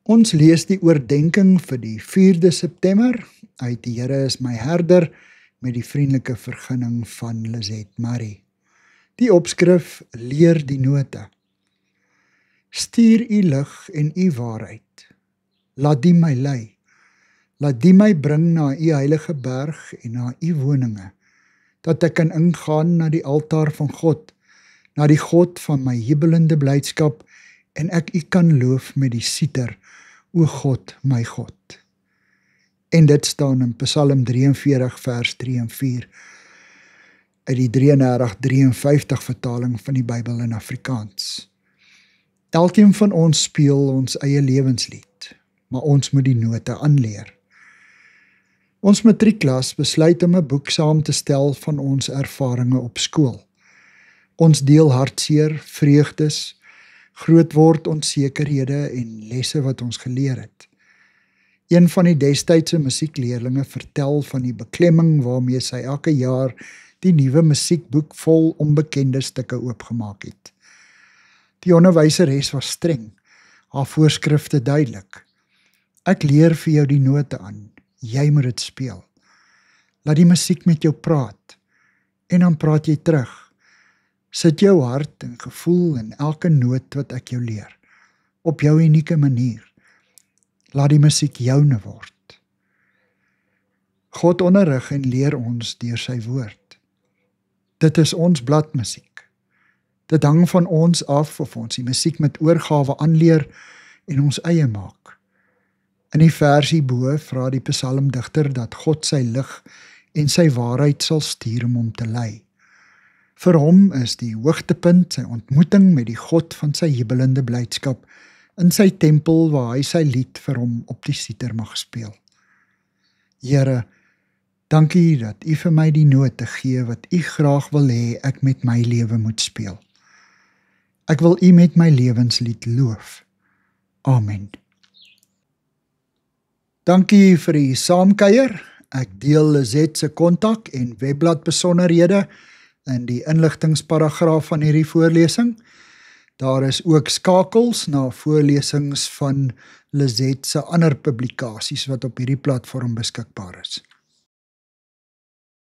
Ons lees die oordenking vir die 4de September uit Die Here is my herder met die vriendelike vergunning van Lizet Marie. Die opskrif leer die note. Stuur u lig en u waarheid. Laat die my lei. Laat die my bring na u heilige berg en na u woninge, dat ek kan ingaan na die altaar van God, na die God van my jubelende blydskap, en ek u kan loof met die siter, o God, my God. En dit staan in Psalm 43 vers 3 en 4, uit die 33-53 vertaling van die Bybel in Afrikaans. Elkeen van ons speel ons eie lewenslied, maar ons moet die note aanleer. Ons matriekklas besluit om 'n boek saam te stel van ons ervarings op skool. Ons deel hartseer, vreugdes, grootword onsekerhede en lesse wat ons geleer het. Een van die destydse musiekleerlinge vertel van die beklemming waarmee sy elke jaar die nuwe musiekboek vol onbekende stukke oopgemaak het. Die onderwyseres was streng, haar voorskrifte duidelik. Ek leer vir jou die note aan, jy moet dit speel. Laat die musiek met jou praat, en dan praat jy terug. Sit jou hart en gevoel in elke noot wat ek jou leer, op jou unieke manier. Laat die musiek joune word. God onderrig en leer ons deur sy woord. Dit is ons bladmusiek. Dit hang van ons af of ons die musiek met oorgawe aanleer en ons eie maak. In die versie bo vra die psalmdigter dat God sy lig en sy waarheid sal stuur om hom te lei. Vir hom is die hoogtepunt sy ontmoeting met die God van sy jubelende blydskap in sy tempel waar hy sy lied vir hom op die siter mag speel. Here, dankie dat u vir my die note gee wat u graag wil hê ek met my lewe moet speel. Ek wil u met my lewenslied loof. Amen. Dankie vir die saamkuier. Ek deel Lizet se kontak en webblad besonderhede in die inligtingsparagraaf van hierdie voorlesing. Daar is ook skakels na voorlesings van Lizet se ander publikasies wat op hierdie platform beskikbaar is.